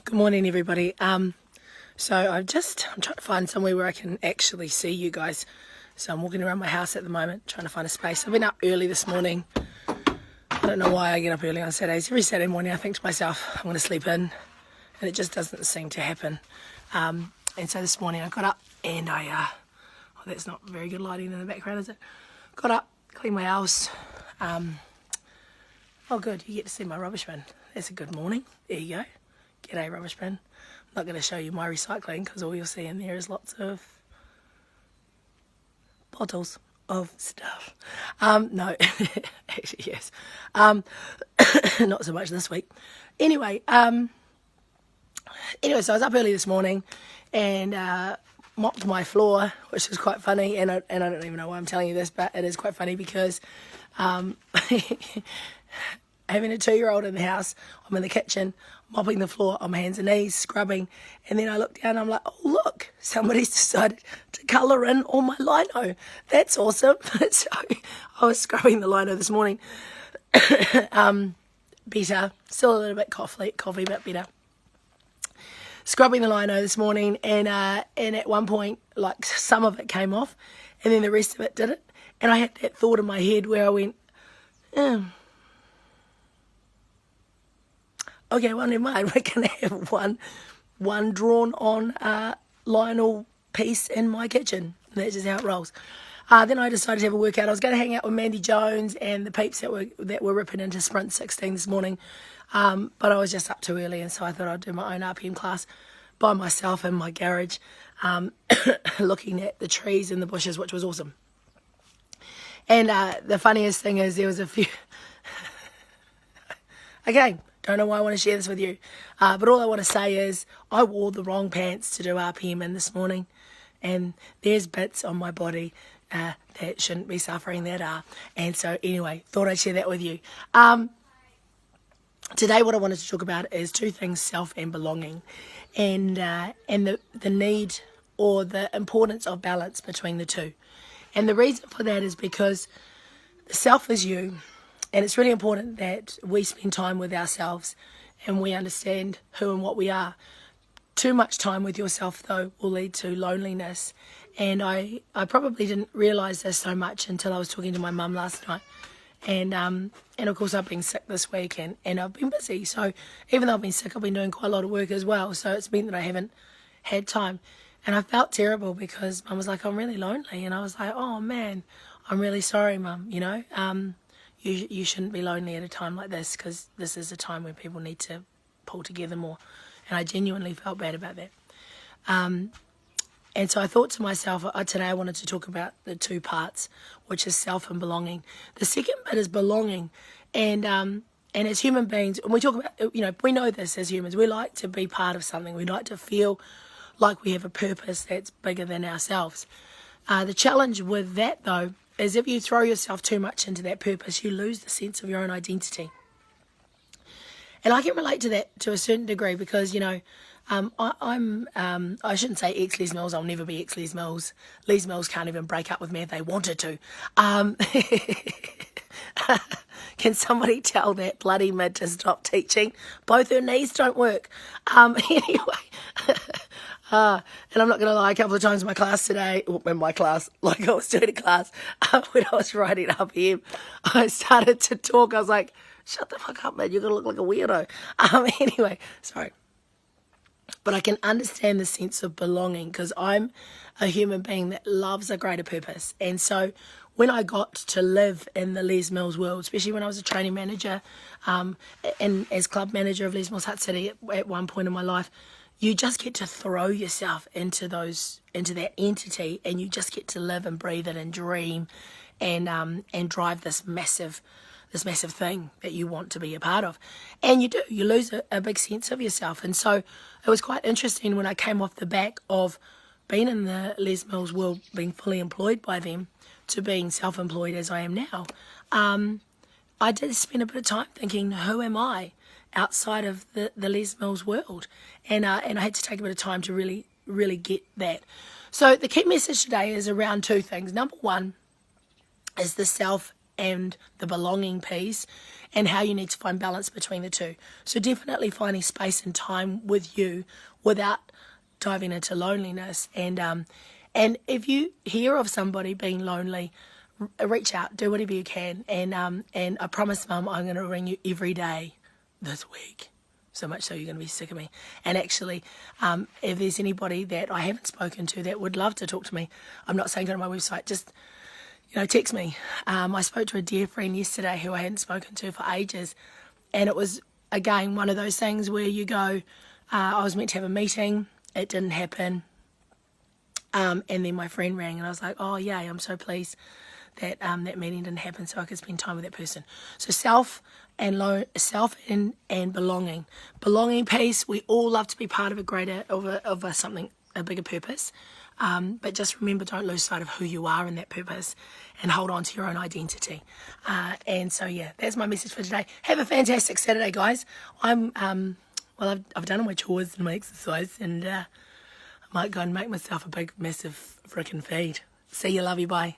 Good morning, everybody. So I'm trying to find somewhere where I can actually see you guys. So I'm walking around my house at the moment, trying to find a space. I've been up early this morning. I don't know why I get up early on Saturdays. Every Saturday morning I think to myself, I'm going to sleep in, and it just doesn't seem to happen. And so this morning I got up and oh, that's not very good lighting in the background, is it? Got up, cleaned my house. Oh good, you get to see my rubbish bin. That's a good morning. There you go. G'day rubbish bin. I'm not going to show you my recycling because all you'll see in there is lots of bottles of stuff. No, actually yes. Not so much this week. Anyway, so I was up early this morning and mopped my floor, which is quite funny, and I don't even know why I'm telling you this, but it is quite funny because having a 2-year-old in the house, I'm in the kitchen, mopping the floor on my hands and knees, scrubbing, and then I look down and I'm like, oh look, somebody's decided to colour in all my lino. That's awesome. So I was scrubbing the lino this morning. Better, still a little bit coffee, but better. Scrubbing the lino this morning, and at one point, like, some of it came off, and then the rest of it didn't, and I had that thought in my head where I went, okay, well, never mind. We're going to have one drawn on Lionel piece in my kitchen. That's just how it rolls. Then I decided to have a workout. I was going to hang out with Mandy Jones and the peeps that were ripping into Sprint 16 this morning, but I was just up too early, and so I thought I'd do my own RPM class by myself in my garage, looking at the trees and the bushes, which was awesome. And the funniest thing is there was a few... Again, don't know why I want to share this with you, but all I want to say is I wore the wrong pants to do RPM in this morning, and there's bits on my body that shouldn't be suffering that are. And so anyway, thought I'd share that with you. Today what I wanted to talk about is two things: self and belonging, and the need or the importance of balance between the two. And the reason for that is because the self is you. And it's really important that we spend time with ourselves and we understand who and what we are. Too much time with yourself, though, will lead to loneliness. And I probably didn't realise this so much until I was talking to my mum last night. And of course, I've been sick this week and I've been busy. So even though I've been sick, I've been doing quite a lot of work as well. So it's meant that I haven't had time. And I felt terrible because Mum was like, I'm really lonely. And I was like, oh, man, I'm really sorry, Mum, you know. You shouldn't be lonely at a time like this, because this is a time when people need to pull together more. And I genuinely felt bad about that. And so I thought to myself, today I wanted to talk about the two parts, which is self and belonging. The second bit is belonging. And as human beings, and we talk about, we know this as humans, we like to be part of something. We like to feel like we have a purpose that's bigger than ourselves. The challenge with that, though, is if you throw yourself too much into that purpose, you lose the sense of your own identity. And I can relate to that to a certain degree because, I shouldn't say ex-Les Mills, I'll never ex Les Mills. Les Mills can't even break up with me if they wanted to. Can somebody tell that bloody mid to stop teaching? Both her knees don't work. Anyway... and I'm not going to lie, a couple of times in my class today, like I was doing a class, when I was writing RPM, I started to talk. I was like, shut the fuck up, man, you're going to look like a weirdo. Anyway, sorry. But I can understand the sense of belonging because I'm a human being that loves a greater purpose. And so when I got to live in the Les Mills world, especially when I was a training manager and as club manager of Les Mills Hut City at one point in my life, you just get to throw yourself into that entity, and you just get to live and breathe it and dream and drive this massive thing that you want to be a part of. And you lose a big sense of yourself. And so it was quite interesting when I came off the back of being in the Les Mills world, being fully employed by them, to being self-employed as I am now. I did spend a bit of time thinking, who am I outside of the Les Mills world? And I had to take a bit of time to really, really get that. So the key message today is around two things. Number one is the self and the belonging piece, and how you need to find balance between the two. So definitely finding space and time with you without diving into loneliness. And if you hear of somebody being lonely, reach out, do whatever you can. And I promise, Mum, I'm going to ring you every day this week. So much so you're going to be sick of me. And actually, if there's anybody that I haven't spoken to that would love to talk to me, I'm not saying go to my website, just, text me. I spoke to a dear friend yesterday who I hadn't spoken to for ages. And it was, again, one of those things where you go, I was meant to have a meeting, it didn't happen. And then my friend rang and I was like, oh, yay, I'm so pleased that that meeting didn't happen so I could spend time with that person. So self and belonging. Belonging piece, we all love to be part of a greater, of a bigger purpose. But just remember, don't lose sight of who you are in that purpose and hold on to your own identity. And so, yeah, that's my message for today. Have a fantastic Saturday, guys. I've done all my chores and my exercise, and I might go and make myself a big, massive frickin' feed. See you, love you, bye.